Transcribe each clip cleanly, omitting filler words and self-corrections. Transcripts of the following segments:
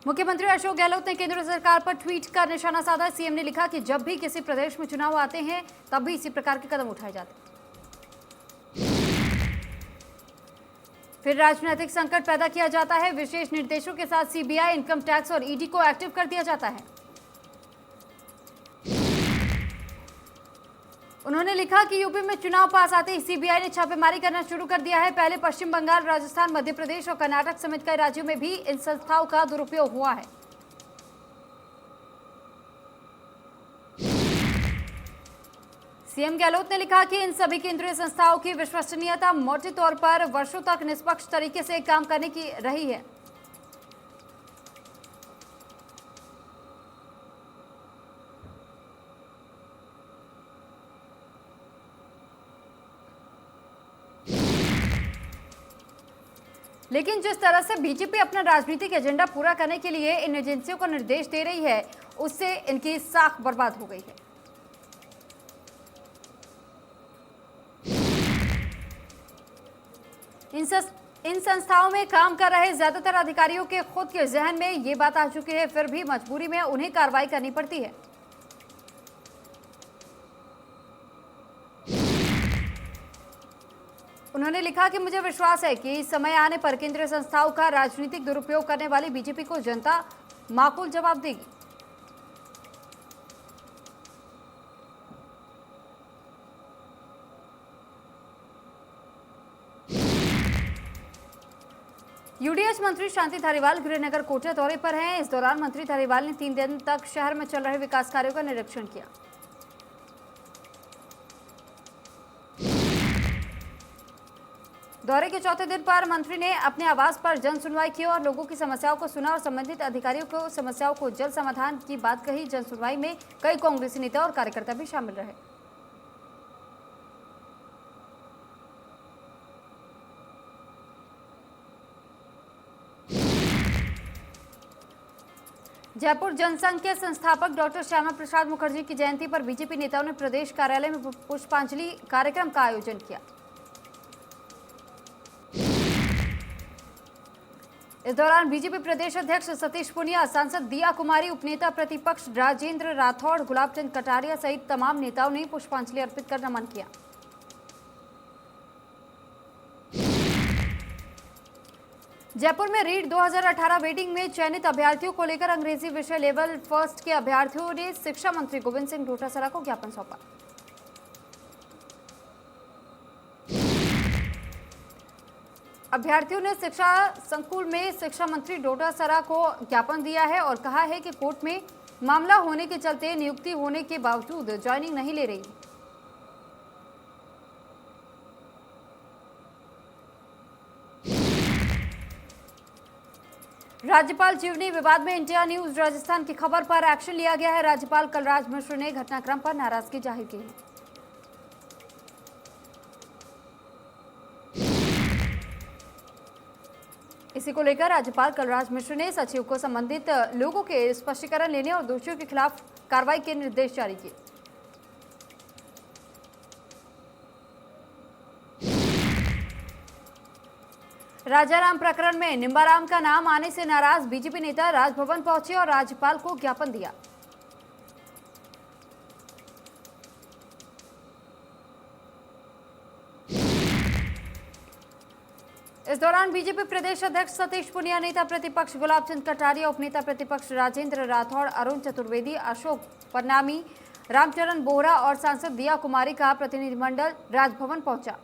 मुख्यमंत्री अशोक गहलोत ने केंद्र सरकार पर ट्वीट कर निशाना साधा। सीएम ने लिखा कि जब भी किसी प्रदेश में चुनाव आते हैं तब भी इसी प्रकार के कदम उठाए जाते हैं। फिर राजनीतिक संकट पैदा किया जाता है। विशेष निर्देशों के साथ सीबीआई, इनकम टैक्स और ईडी को एक्टिव कर दिया जाता है। उन्होंने लिखा कि यूपी में चुनाव पास आते ही सीबीआई ने छापेमारी करना शुरू कर दिया है। पहले पश्चिम बंगाल, राजस्थान, मध्य प्रदेश और कर्नाटक समेत कई राज्यों में भी इन संस्थाओं का दुरुपयोग हुआ है। सीएम गहलोत ने लिखा कि इन सभी केंद्रीय संस्थाओं की विश्वसनीयता मोटे तौर पर वर्षों तक निष्पक्ष तरीके से काम करने की रही है। लेकिन जिस तरह से बीजेपी अपना राजनीतिक एजेंडा पूरा करने के लिए इन एजेंसियों को निर्देश दे रही है, उससे इनकी साख बर्बाद हो गई है। इन संस्थाओं में काम कर रहे ज्यादातर अधिकारियों के खुद के जहन में ये बात आ चुकी है, फिर भी मजबूरी में उन्हें कार्रवाई करनी पड़ती है। उन्होंने लिखा कि मुझे विश्वास है कि समय आने पर केंद्रीय संस्थाओं का राजनीतिक दुरुपयोग करने वाली बीजेपी को जनता माकूल जवाब देगी। यूडीएच मंत्री शांति धारीवाल गृहनगर कोटा दौरे पर हैं। इस दौरान मंत्री धारीवाल ने 3 दिन तक शहर में चल रहे विकास कार्यों का निरीक्षण किया। दौरे के चौथे दिन पर मंत्री ने अपने आवास पर जन सुनवाई की और लोगों की समस्याओं को सुना और संबंधित अधिकारियों को समस्याओं को जल्द समाधान की बात कही। जन सुनवाई में कई कांग्रेसी नेता और कार्यकर्ता भी शामिल रहे। जयपुर जनसंघ के संस्थापक डॉक्टर श्यामा प्रसाद मुखर्जी की जयंती पर बीजेपी नेताओं ने प्रदेश कार्यालय में पुष्पांजलि कार्यक्रम का आयोजन किया। इस दौरान बीजेपी प्रदेश अध्यक्ष सतीश पूनिया, सांसद दिया कुमारी, उपनेता प्रतिपक्ष राजेंद्र राठौड़, गुलाब चंद कटारिया सहित तमाम नेताओं ने पुष्पांजलि अर्पित कर नमन किया। जयपुर में रीट 2018 वेटिंग में चयनित अभ्यर्थियों को लेकर अंग्रेजी विषय लेवल फर्स्ट के अभ्यर्थियों ने शिक्षा मंत्री गोविंद सिंह डोटासरा को ज्ञापन सौंपा। अभ्यर्थियों ने शिक्षा संकुल में शिक्षा मंत्री डोटासरा को ज्ञापन दिया है और कहा है कि कोर्ट में मामला होने के चलते नियुक्ति होने के बावजूद ज्वाइनिंग नहीं ले रही। राज्यपाल जीवनी विवाद में इंडिया न्यूज राजस्थान की खबर पर एक्शन लिया गया है। राज्यपाल कलराज मिश्र ने घटनाक्रम पर नाराजगी जाहिर की है। इसी को लेकर राज्यपाल कलराज मिश्र ने सचिव को संबंधित लोगों के स्पष्टीकरण लेने और दोषियों के खिलाफ कार्रवाई के निर्देश जारी किए। राजाराम प्रकरण में निम्बाराम का नाम आने से नाराज बीजेपी नेता राजभवन पहुंचे और राज्यपाल को ज्ञापन दिया। इस दौरान बीजेपी प्रदेश अध्यक्ष सतीश पूनिया, नेता प्रतिपक्ष गुलाब चंद कटारिया, उपनेता प्रतिपक्ष राजेंद्र राठौड़, अरुण चतुर्वेदी, अशोक परनामी, रामचरण बोहरा और सांसद दिया कुमारी का प्रतिनिधिमंडल राजभवन पहुंचा।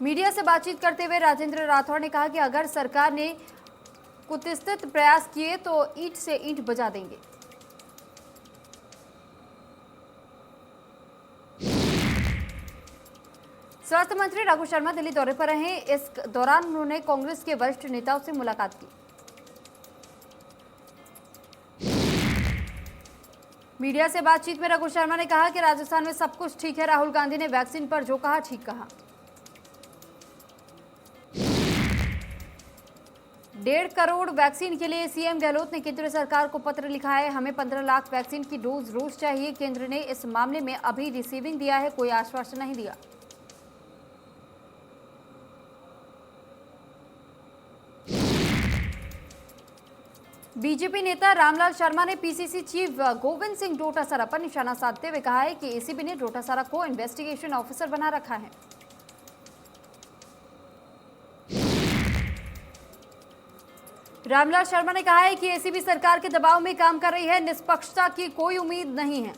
मीडिया से बातचीत करते हुए राजेंद्र राठौड़ ने कहा कि अगर सरकार ने कुत्सित प्रयास किए तो ईंट से ईंट बजा देंगे। स्वास्थ्य मंत्री रघु शर्मा दिल्ली दौरे पर रहे। इस दौरान उन्होंने कांग्रेस के वरिष्ठ नेताओं से मुलाकात की। मीडिया से बातचीत में रघु शर्मा ने कहा कि राजस्थान में सब कुछ ठीक है। राहुल गांधी ने वैक्सीन पर जो कहा ठीक कहा। 1.5 करोड़ वैक्सीन के लिए सीएम गहलोत ने केंद्र सरकार को पत्र लिखा है। हमें 15 लाख वैक्सीन की डोज रोज चाहिए। केंद्र ने इस मामले में अभी रिसीविंग दिया है, कोई आश्वासन नहीं दिया। बीजेपी नेता रामलाल शर्मा ने पीसीसी चीफ गोविंद सिंह डोटासरा पर निशाना साधते हुए कहा है कि एसीबी ने डोटासरा को इन्वेस्टिगेशन ऑफिसर बना रखा है। रामलाल शर्मा ने कहा है कि एसीबी सरकार के दबाव में काम कर रही है, निष्पक्षता की कोई उम्मीद नहीं है।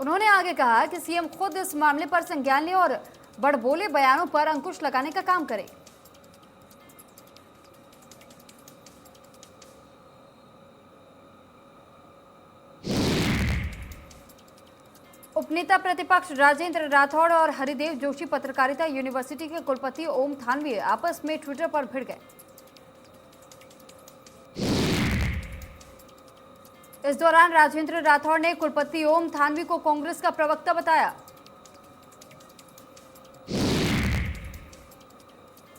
उन्होंने आगे कहा कि सीएम खुद इस मामले पर संज्ञान ले और बड़बोले बयानों पर अंकुश लगाने का काम करे। उपनेता प्रतिपक्ष राजेंद्र राठौड़ और हरिदेव जोशी पत्रकारिता यूनिवर्सिटी के कुलपति ओम थानवी आपस में ट्विटर पर भिड़ गए। इस दौरान राजेंद्र राठौड़ ने कुलपति ओम थानवी को कांग्रेस का प्रवक्ता बताया।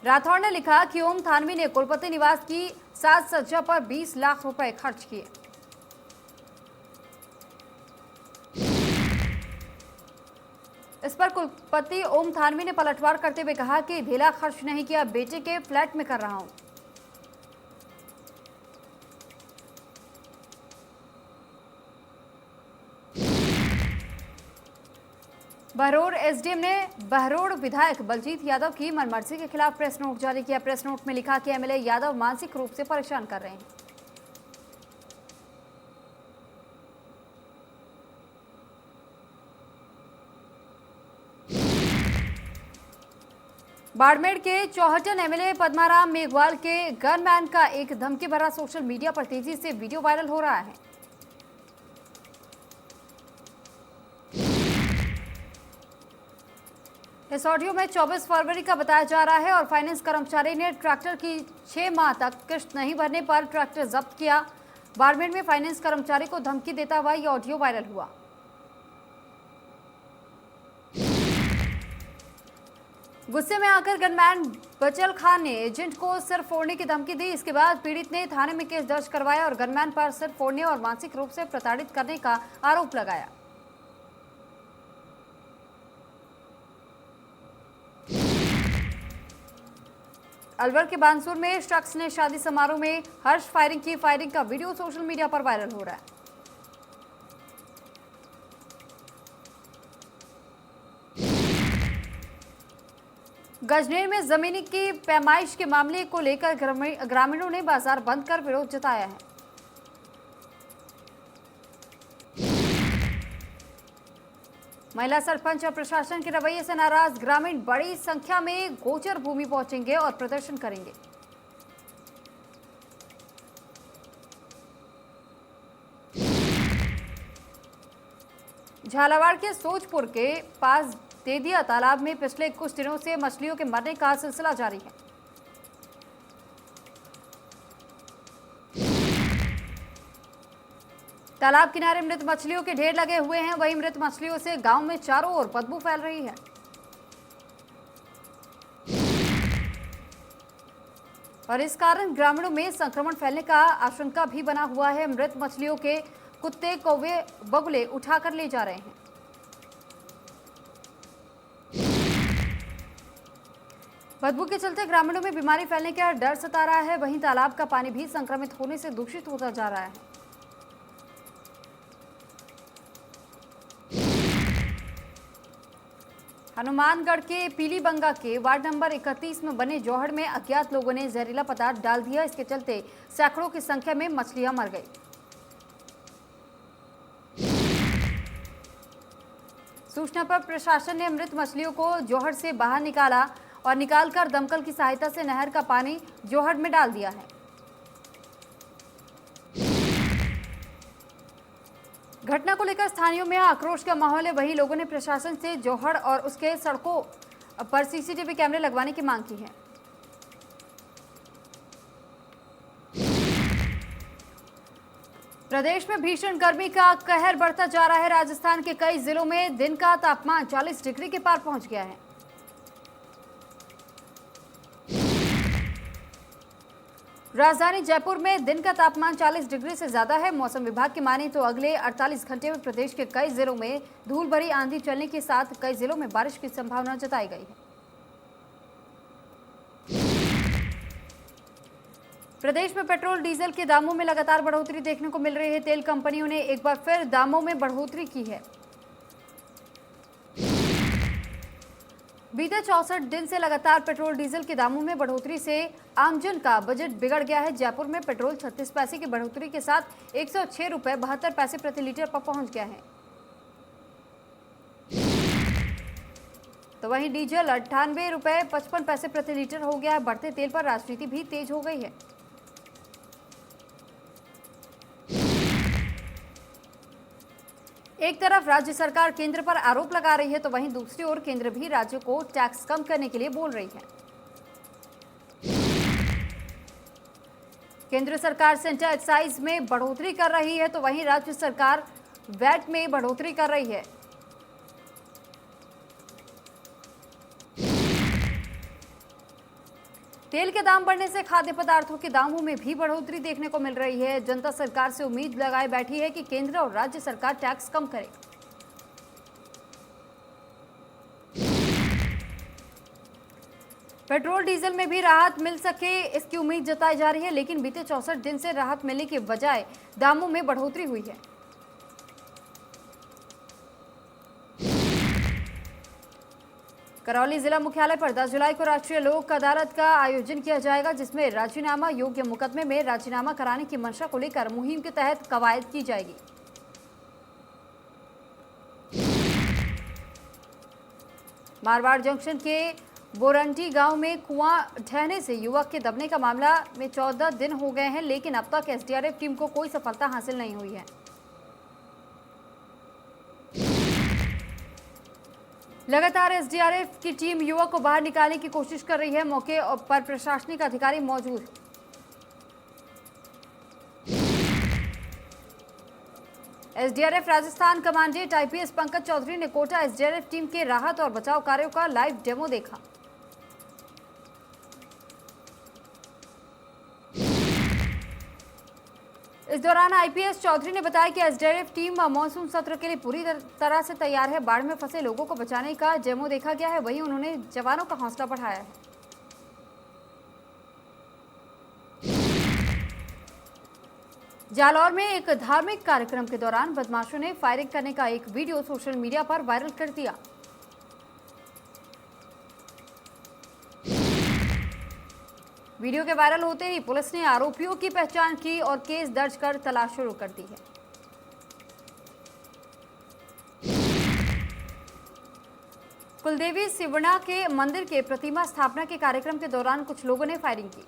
राठौड़ ने लिखा कि ओम थानवी ने कुलपति निवास की साज सज्जा पर 20 लाख रुपए खर्च किए। इस पर कुलपति ओम थानवी ने पलटवार करते हुए कहा कि ढीला खर्च नहीं किया, बेटे के फ्लैट में कर रहा हूं। बहरोड़ एसडीएम ने बहरोड़ विधायक बलजीत यादव की मनमर्जी के खिलाफ प्रेस नोट जारी किया। प्रेस नोट में लिखा कि एमएलए यादव मानसिक रूप से परेशान कर रहे हैं। बाड़मेर के चौहटन एमएलए पद्माराम मेघवाल के गनमैन का एक धमकी भरा सोशल मीडिया पर तेजी से वीडियो वायरल हो रहा है। इस ऑडियो में 24 फरवरी का बताया जा रहा है और फाइनेंस कर्मचारी ने ट्रैक्टर की 6 माह तक किश्त नहीं भरने पर ट्रैक्टर जब्त किया। बाड़मेर में फाइनेंस कर्मचारी को धमकी देता हुआ यह ऑडियो वायरल हुआ। गुस्से में आकर गनमैन बचल खान ने एजेंट को सिर फोड़ने की धमकी दी। इसके बाद पीड़ित ने थाने में केस दर्ज करवाया और गनमैन पर सिर फोड़ने और मानसिक रूप से प्रताड़ित करने का आरोप लगाया। अलवर के बानसूर में शख्स ने शादी समारोह में हर्ष फायरिंग की। फायरिंग का वीडियो सोशल मीडिया पर वायरल हो रहा है। गजनेर में जमीनी की पैमाइश के मामले को लेकर ग्रामीणों ने बाजार बंद कर विरोध जताया है। महिला सरपंच और प्रशासन के रवैये से नाराज ग्रामीण बड़ी संख्या में गोचर भूमि पहुंचेंगे और प्रदर्शन करेंगे। झालावाड़ के सोचपुर के पास तेदिया तालाब में पिछले कुछ दिनों से मछलियों के मरने का सिलसिला जारी है। तालाब किनारे मृत मछलियों के ढेर लगे हुए हैं। वहीं मृत मछलियों से गांव में चारों ओर बदबू फैल रही है। और इस कारण ग्रामीणों में संक्रमण फैलने का आशंका भी बना हुआ है। मृत मछलियों के कुत्ते कौवे बगुले उठाकर ले जा रहे हैं। बदबू के चलते ग्रामीणों में बीमारी फैलने का डर सता रहा है। वहीं तालाब का पानी भी संक्रमित होने से दूषित होता जा रहा है। हनुमानगढ़ के पीलीबंगा के वार्ड नंबर 31 में बने जौहड़ में अज्ञात लोगों ने जहरीला पदार्थ डाल दिया। इसके चलते सैकड़ों की संख्या में मछलियां मर गई। सूचना पर प्रशासन ने मृत मछलियों को जौहड़ से बाहर निकाला और निकालकर दमकल की सहायता से नहर का पानी जौहड़ में डाल दिया है। घटना को लेकर स्थानीयों में आक्रोश का माहौल है। वहीं लोगों ने प्रशासन से जौहड़ और उसके सड़कों पर सीसीटीवी कैमरे लगवाने की मांग की है। प्रदेश में भीषण गर्मी का कहर बढ़ता जा रहा है। राजस्थान के कई जिलों में दिन का तापमान 40 डिग्री के पार पहुंच गया है। राजधानी जयपुर में दिन का तापमान 40 डिग्री से ज्यादा है। मौसम विभाग की माने तो अगले 48 घंटे में प्रदेश के कई जिलों में धूल भरी आंधी चलने के साथ कई जिलों में बारिश की संभावना जताई गई है। प्रदेश में पेट्रोल डीजल के दामों में लगातार बढ़ोतरी देखने को मिल रही है। तेल कंपनियों ने एक बार फिर दामों में बढ़ोतरी की है। बीते 64 दिन से लगातार पेट्रोल डीजल के दामों में बढ़ोतरी से आमजन का बजट बिगड़ गया है। जयपुर में पेट्रोल 36 पैसे की बढ़ोतरी के साथ 106 रुपए 72 पैसे प्रति लीटर पर पहुंच गया है। तो वहीं डीजल 98 रुपए 55 पैसे प्रति लीटर हो गया है। बढ़ते तेल पर राजनीति भी तेज हो गई है। एक तरफ राज्य सरकार केंद्र पर आरोप लगा रही है, तो वहीं दूसरी ओर केंद्र भी राज्यों को टैक्स कम करने के लिए बोल रही है। केंद्र सरकार सेंटर एक्साइज में बढ़ोतरी कर रही है, तो वहीं राज्य सरकार वैट में बढ़ोतरी कर रही है। तेल के दाम बढ़ने से खाद्य पदार्थों के दामों में भी बढ़ोतरी देखने को मिल रही है। जनता सरकार से उम्मीद लगाए बैठी है कि केंद्र और राज्य सरकार टैक्स कम करे। पेट्रोल डीजल में भी राहत मिल सके, इसकी उम्मीद जताई जा रही है, लेकिन बीते 64 दिन से राहत मिलने के बजाय दामों में बढ़ोतरी हुई है। करौली जिला मुख्यालय पर 10 जुलाई को राष्ट्रीय लोक अदालत का आयोजन किया जाएगा, जिसमें राजीनामा योग्य मुकदमे में राजीनामा कराने की मंशा को लेकर मुहिम के तहत कवायद की जाएगी। मारवाड़ जंक्शन के बोरंटी गांव में कुआं ढहने से युवक के दबने का मामला में 14 दिन हो गए हैं, लेकिन अब तक एसडीआरएफ टीम को कोई सफलता हासिल नहीं हुई है। लगातार एसडीआरएफ की टीम युवक को बाहर निकालने की कोशिश कर रही है। मौके पर प्रशासनिक अधिकारी मौजूद। SDRF Rajasthan commandant IPS Pankaj Chaudhary ने कोटा एसडीआरएफ टीम के राहत और बचाव कार्यों का लाइव डेमो देखा। इस दौरान आईपीएस चौधरी ने बताया कि एसडीआरएफ टीम मानसून सत्र के लिए पूरी तरह से तैयार है। बाढ़ में फंसे लोगों को बचाने का डेमो देखा गया है। वहीं उन्होंने जवानों का हौसला बढ़ाया है। जालौर में एक धार्मिक कार्यक्रम के दौरान बदमाशों ने फायरिंग करने का एक वीडियो सोशल मीडिया पर वायरल कर दिया। वीडियो के वायरल होते ही पुलिस ने आरोपियों की पहचान की और केस दर्ज कर तलाश शुरू कर दी है। कुलदेवी सिवना के मंदिर के प्रतिमा स्थापना के कार्यक्रम के दौरान कुछ लोगों ने फायरिंग की।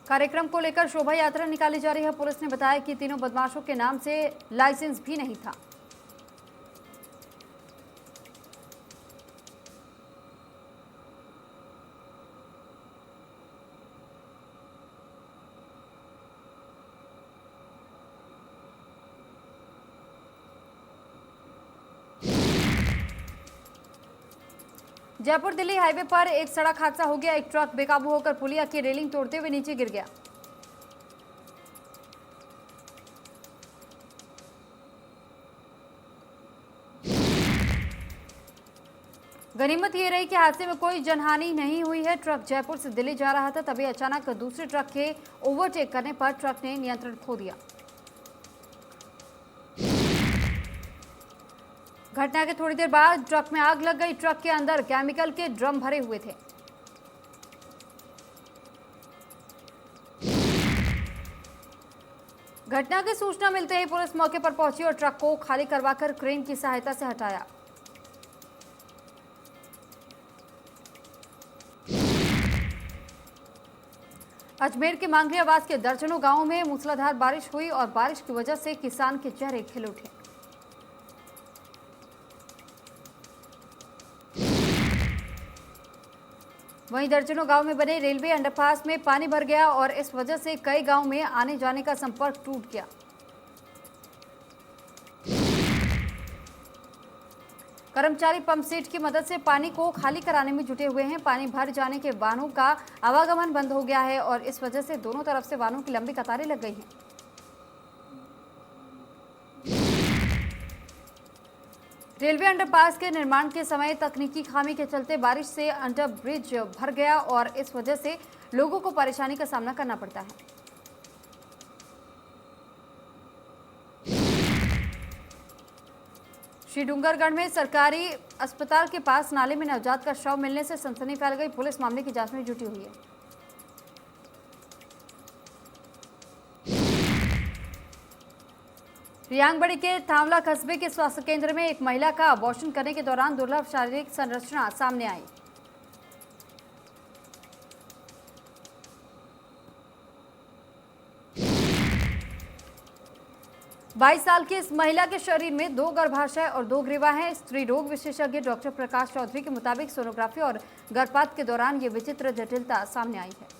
कार्यक्रम को लेकर शोभा यात्रा निकाली जा रही है। पुलिस ने बताया कि तीनों बदमाशों के नाम से लाइसेंस भी नहीं था। जयपुर दिल्ली हाईवे पर एक सड़क हादसा हो गया। एक ट्रक बेकाबू होकर पुलिया की रेलिंग तोड़ते हुए नीचे गिर गया। गनीमत ये रही कि हादसे में कोई जनहानि नहीं हुई है। ट्रक जयपुर से दिल्ली जा रहा था, तभी अचानक दूसरे ट्रक के ओवरटेक करने पर ट्रक ने नियंत्रण खो दिया। घटना के थोड़ी देर बाद ट्रक में आग लग गई। ट्रक के अंदर केमिकल के ड्रम भरे हुए थे। घटना की सूचना मिलते ही पुलिस मौके पर पहुंची और ट्रक को खाली करवाकर क्रेन की सहायता से हटाया। अजमेर के मांगरी आवास के दर्जनों गांवों में मूसलाधार बारिश हुई और बारिश की वजह से किसान के चेहरे खिल उठे। वहीं दर्जनों गांव में बने रेलवे अंडरपास में पानी भर गया और इस वजह से कई गांव में आने जाने का संपर्क टूट गया। कर्मचारी पंप सेट की मदद से पानी को खाली कराने में जुटे हुए हैं। पानी भर जाने के वाहनों का आवागमन बंद हो गया है और इस वजह से दोनों तरफ से वाहनों की लंबी कतारें लग गई हैं। रेलवे अंडरपास के निर्माण के समय तकनीकी खामी के चलते बारिश से अंडर ब्रिज भर गया और इस वजह से लोगों को परेशानी का सामना करना पड़ता है। श्री डूंगरगढ़ में सरकारी अस्पताल के पास नाले में नवजात का शव मिलने से सनसनी फैल गई। पुलिस मामले की जांच में जुटी हुई है। रियांगबड़ी के थावला कस्बे के स्वास्थ्य केंद्र में एक महिला का अबॉर्शन करने के दौरान दुर्लभ शारीरिक संरचना सामने आई। बाईस साल की इस महिला के शरीर में 2 गर्भाशय और 2 ग्रीवा हैं। स्त्री रोग विशेषज्ञ डॉक्टर प्रकाश चौधरी के मुताबिक सोनोग्राफी और गर्भपात के दौरान ये विचित्र जटिलता सामने आई है।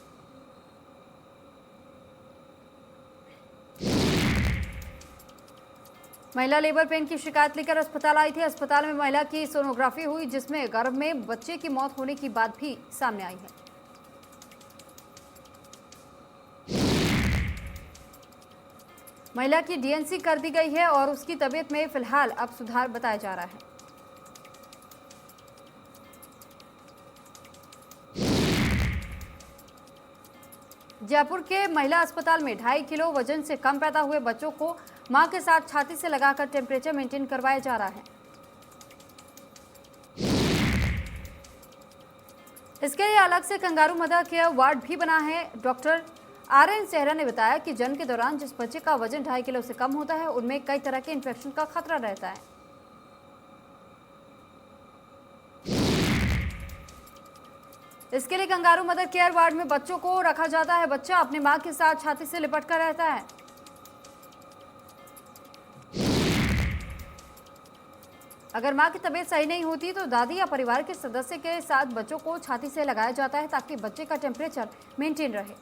महिला लेबर पेन की शिकायत लेकर अस्पताल आई थी। अस्पताल में महिला की सोनोग्राफी हुई जिसमें गर्भ में बच्चे की मौत होने की बात भी सामने आई है। महिला की डीएनसी कर दी गई है और उसकी तबीयत में फिलहाल अब सुधार बताया जा रहा है। जयपुर के महिला अस्पताल में 2.5 किलो वजन से कम पैदा हुए बच्चों को मां के साथ छाती से लगाकर टेम्परेचर मेंटेन करवाया जा रहा है। इसके लिए अलग से कंगारू मदर केयर वार्ड भी बना है। Doctor RN. सेहरा ने बताया कि जन्म के दौरान जिस बच्चे का वजन 2.5 किलो से कम होता है उनमें कई तरह के इन्फेक्शन का खतरा रहता है। इसके लिए कंगारू मदर केयर वार्ड में बच्चों को रखा जाता है। बच्चा अपनी मां के साथ छाती से लिपट कर रहता है। अगर मां की तबीयत सही नहीं होती तो दादी या परिवार के सदस्य के साथ बच्चों को छाती से लगाया जाता है ताकि बच्चे का टेम्परेचर मेंटेन रहे।